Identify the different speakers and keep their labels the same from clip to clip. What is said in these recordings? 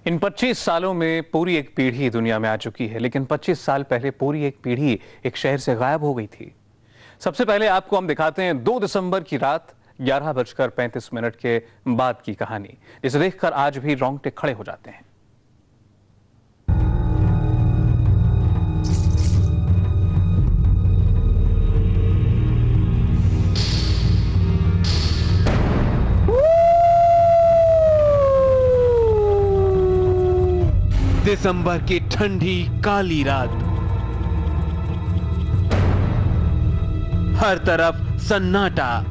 Speaker 1: इन 25 सालों में पूरी एक पीढ़ी दुनिया में आ चुकी है, लेकिन 25 साल पहले पूरी एक पीढ़ी एक शहर से गायब हो गई थी। सबसे पहले आपको हम दिखाते हैं 2 दिसंबर की रात 11:35 के बाद की कहानी, जिसे देखकर आज भी रोंगटे खड़े हो जाते हैं।
Speaker 2: दिसंबर की ठंडी काली रात, हर तरफ सन्नाटा।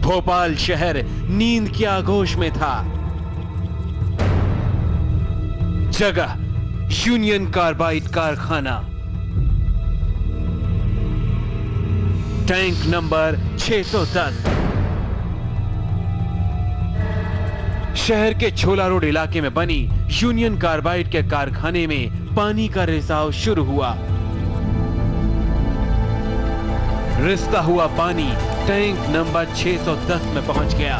Speaker 2: भोपाल शहर नींद के आगोश में था। जगह यूनियन कार्बाइड कारखाना, टैंक नंबर 610। शहर के छोला रोड इलाके में बनी यूनियन कार्बाइड के कारखाने में पानी का रिसाव शुरू हुआ। रिसता हुआ पानी टैंक नंबर 610 में पहुंच गया।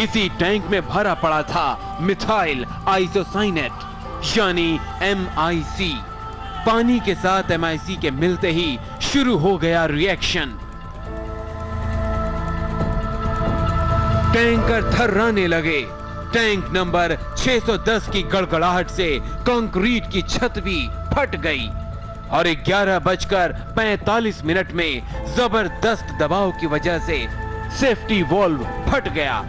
Speaker 2: इसी टैंक में भरा पड़ा था मिथाइल आइसोसाइनेट यानी MIC। पानी के साथ MIC के मिलते ही शुरू हो गया रिएक्शन। टैंकर थर्राने लगे। टैंक नंबर 610 की गड़गड़ाहट से कंक्रीट की छत भी फट गई और 11:45 में जबरदस्त दबाव की वजह से सेफ्टी वॉल्व फट गया।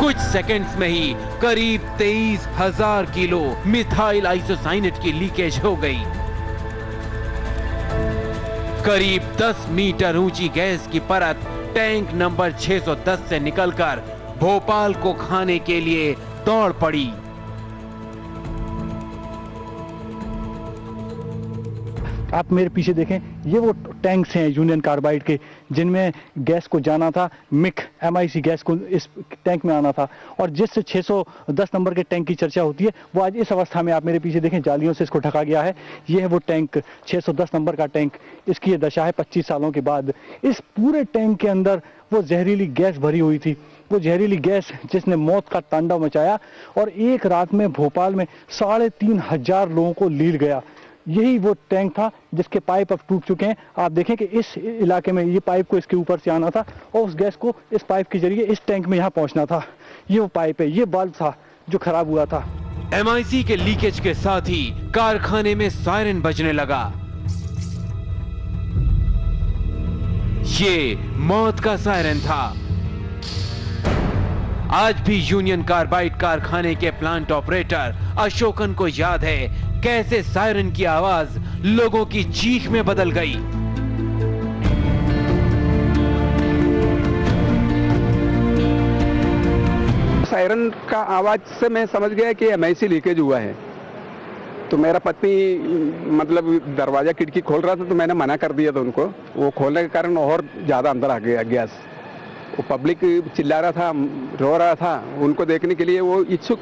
Speaker 2: कुछ सेकंड्स में ही करीब 23,000 किलो मिथाइल आइसोसाइनेट की लीकेज हो गई। करीब 10 मीटर ऊंची गैस की परत टैंक नंबर 610 से निकलकर भोपाल को खाने के लिए दौड़ पड़ी।
Speaker 3: आप मेरे पीछे देखें, ये वो टैंक्स हैं यूनियन कार्बाइड के जिनमें गैस को जाना था। MIC गैस को इस टैंक में आना था और जिस 610 नंबर के टैंक की चर्चा होती है वो आज इस अवस्था में, आप मेरे पीछे देखें, जालियों से इसको ढका गया है। ये है वो टैंक 610 नंबर का टैंक। इसकी ये दशा है 25 सालों के बाद। इस पूरे टैंक के अंदर वो जहरीली गैस भरी हुई थी, वो जहरीली गैस जिसने मौत का तांडव मचाया और एक रात में भोपाल में 3,500 लोगों को लील गया। यही वो टैंक था जिसके पाइप अब टूट चुके हैं। आप देखें कि इस इलाके में ये पाइप को इसके ऊपर से आना था और उस गैस को इस पाइप के जरिए इस टैंक में यहाँ पहुंचना था। ये वो पाइप है, ये बल्ब था जो खराब हुआ था।
Speaker 2: MIC के लीकेज के साथ ही कारखाने में सायरन बजने लगा। ये मौत का सायरन था। आज भी यूनियन कार्बाइड कारखाने के प्लांट ऑपरेटर अशोकन को याद है कैसे सायरन की आवाज लोगों की चीख में बदल गई।
Speaker 4: सायरन का आवाज से मैं समझ गया कि MIC लीकेज हुआ है। तो मेरा पत्नी मतलब दरवाजा खिड़की खोल रहा था तो मैंने मना कर दिया था उनको। वो खोलने के कारण और ज्यादा अंदर आ गया गैस। वो पब्लिक चिल्ला रहा था, रो रहा था। उनको देखने के लिए वो इच्छुक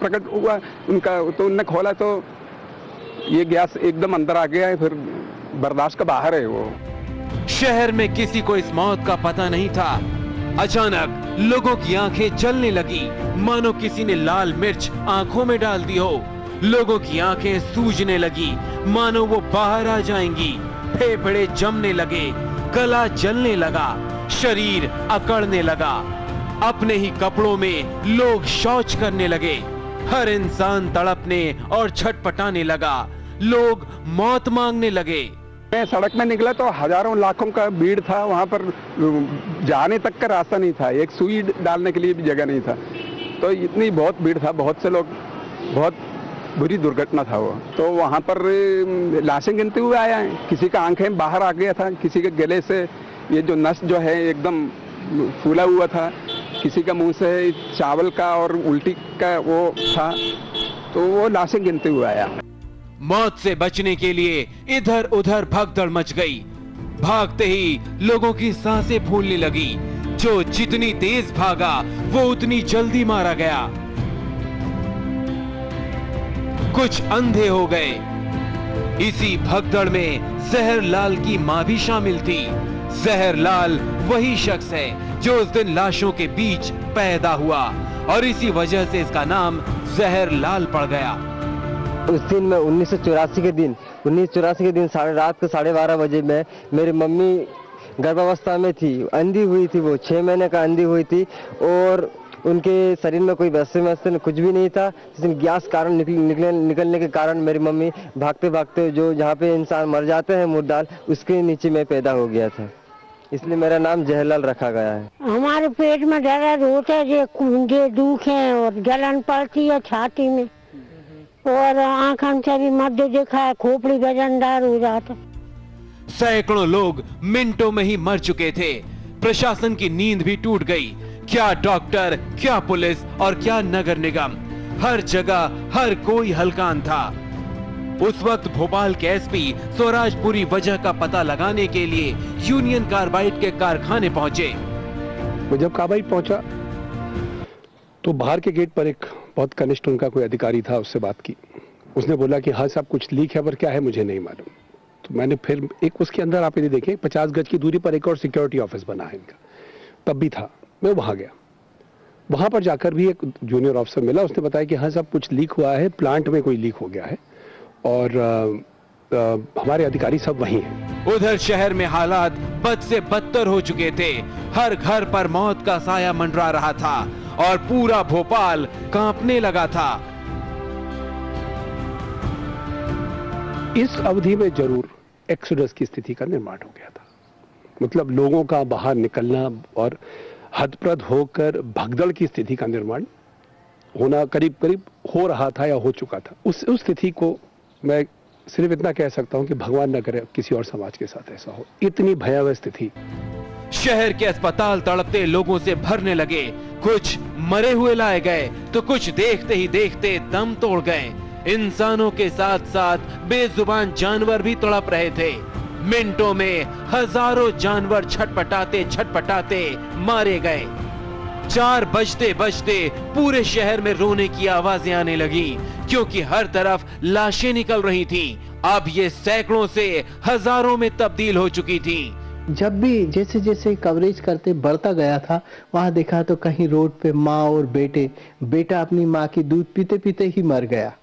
Speaker 4: प्रकट हुआ उनका, तो उनने खोला तो ये गैस एकदम अंदर आ गया है। फिर बर्दाश्त का बाहर है वो।
Speaker 2: शहर में किसी को इस मौत का पता नहीं था। अचानक लोगों की आंखें जलने लगी, मानो किसी ने लाल मिर्च आंखों में डाल दी हो। लोगों की आंखें सूजने लगी, मानो वो बाहर आ जाएंगी। फेफड़े जमने लगे, गला जलने लगा, शरीर अकड़ने लगा। अपने ही कपड़ों में लोग शौच करने लगे। हर इंसान तड़पने और छटपटाने लगा। लोग मौत मांगने लगे।
Speaker 4: मैं सड़क में निकला तो हजारों लाखों का भीड़ था। वहां पर जाने तक का रास्ता नहीं था, एक सुई डालने के लिए भी जगह नहीं था। तो इतनी बहुत भीड़ था, बहुत से लोग, बहुत बुरी दुर्घटना था वो। तो वहां पर लाशें गिनते हुए आया है। किसी का आंखें बाहर आ गया था, किसी के गले से ये जो नस जो है एकदम फूला हुआ था, किसी का मुंह से चावल का और उल्टी का वो था। तो वो लाशें गिनते हुए आया।
Speaker 2: मौत से बचने के लिए इधर उधर भगदड़ मच गई। भागते ही लोगों की सांसें फूलने लगी। जो जितनी तेज भागा वो उतनी जल्दी मारा गया। कुछ अंधे हो गए। इसी भगदड़ में जहरलाल की मां भी शामिल थी। जहरलाल वही शख्स है जो उस दिन लाशों के बीच पैदा हुआ और इसी वजह से इसका नाम जहरलाल पड़ गया।
Speaker 5: उस दिन में 1984 के दिन रात को 12:30 बजे में मेरी मम्मी गर्भावस्था में थी, अंधी हुई थी, वो 6 महीने का अंधी हुई थी और उनके शरीर में कोई वैसे कुछ भी नहीं था। जिसमें गैस कारण निकलने के कारण मेरी मम्मी भागते भागते जो जहाँ पे इंसान मर जाते हैं मुर्दाल, उसके नीचे में पैदा हो गया था, इसलिए मेरा नाम जहरलाल रखा गया है।
Speaker 6: हमारे पेट में दर्द होता है, ये खूंजे दुख है और जलन पड़ती है छाती में और आंखों से भी मध्य देखा है, खोपड़ी वजनदार हो जाता।
Speaker 2: सैकड़ों लोग मिनटों में ही मर चुके थे। प्रशासन की नींद भी टूट गई। क्या डॉक्टर, क्या पुलिस और क्या नगर निगम, हर जगह हर कोई हलकान था। उस वक्त भोपाल के एसपी स्वराजपुरी वजह का पता लगाने के लिए यूनियन कार्बाइड के कारखाने पहुंचे।
Speaker 4: वो जब कार्बाइड पहुंचा तो बाहर के गेट पर एक बहुत कनिष्ठ उनका कोई अधिकारी था, उससे बात की। उसने बोला कि हाँ साहब कुछ लीक है, पर क्या है मुझे नहीं मालूम। तो मैंने फिर एक उसके अंदर आप यदि देखें 50 गज की दूरी पर एक और सिक्योरिटी ऑफिस बना है इनका, तब भी था। मैं वहां गया, वहां पर जाकर भी एक जूनियर ऑफिसर मिला, उसने बताया कि हाँ साहब कुछ लीक हुआ है, प्लांट में कोई लीक हो गया है और हमारे अधिकारी सब वहीं हैं।
Speaker 2: उधर शहर में हालात बद से बदतर हो चुके थे। हर घर पर मौत का साया मंडरा रहा था और पूरा भोपाल कांपने लगा था।
Speaker 4: इस अवधि में जरूर एक्सोडस की स्थिति का निर्माण हो गया था, मतलब लोगों का बाहर निकलना और हदप्रद होकर भगदड़ की स्थिति का निर्माण होना करीब करीब हो रहा था या हो चुका था। उस स्थिति को मैं सिर्फ इतना कह सकता हूं कि भगवान न करे किसी और समाज के साथ ऐसा हो। इतनी भयावह स्थिति।
Speaker 2: शहर के अस्पताल तड़पते लोगों से भरने लगे। कुछ मरे हुए लाए गए तो कुछ देखते ही देखते दम तोड़ गए। इंसानों के साथ साथ बेजुबान जानवर भी तड़प रहे थे। मिनटों में हजारों जानवर छटपटाते मारे गए। 4 बजते बजते पूरे शहर में रोने की आवाजें आने लगी, क्योंकि हर तरफ लाशें निकल रही थीं। अब ये सैकड़ों से हजारों में तब्दील हो चुकी थी।
Speaker 7: जब भी जैसे जैसे कवरेज करते बढ़ता गया था, वहां देखा तो कहीं रोड पे माँ और बेटा अपनी माँ की दूध पीते पीते ही मर गया।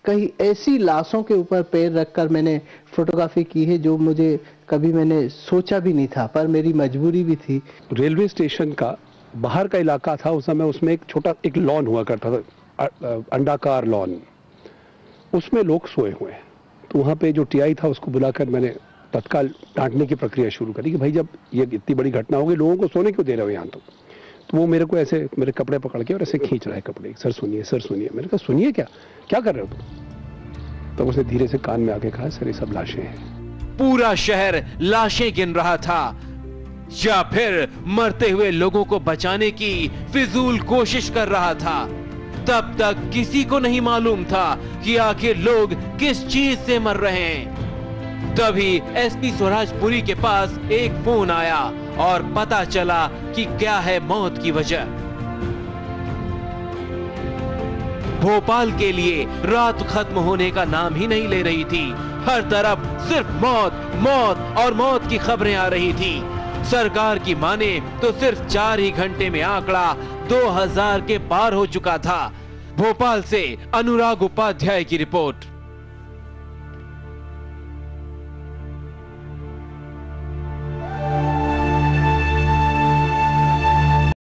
Speaker 7: कहीं ऐसी लाशों के ऊपर पैर रखकर मैंने फोटोग्राफी की है जो मुझे कभी मैंने सोचा भी नहीं था, पर मेरी मजबूरी भी थी।
Speaker 4: रेलवे स्टेशन का बाहर का इलाका था उस समय, उसमें एक छोटा एक लॉन हुआ करता था, अंडाकार लॉन, उसमें लोग सोए हुए हैं। तो वहाँ पे जो टीआई था उसको बुलाकर मैंने तत्काल डांटने की प्रक्रिया शुरू करी कि भाई जब ये इतनी बड़ी घटना हो गई, लोगों को सोने क्यों दे रहे हो यहाँ? तो वो मेरे को ऐसे मेरे कपड़े पकड़ के और ऐसे खींच रहा है कपड़े, सर सुनिए। मैंने कहा सुनिए क्या कर रहे हो तुम? तो उसने धीरे से कान में आके कहा सर ये सब लाशें हैं।
Speaker 2: पूरा शहर लाशें गिन रहा था या फिर मरते हुए लोगों को बचाने की फिजूल कोशिश कर रहा था। तब तक किसी को नहीं मालूम था कि आखिर लोग किस चीज से मर रहे हैं। तभी एसपी स्वराजपुरी के पास एक फोन आया और पता चला कि क्या है मौत की वजह। भोपाल के लिए रात खत्म होने का नाम ही नहीं ले रही थी। हर तरफ सिर्फ मौत और मौत की खबरें आ रही थी। सरकार की माने तो सिर्फ 4 ही घंटे में आंकड़ा 2000 के पार हो चुका था। भोपाल से अनुराग उपाध्याय की रिपोर्ट।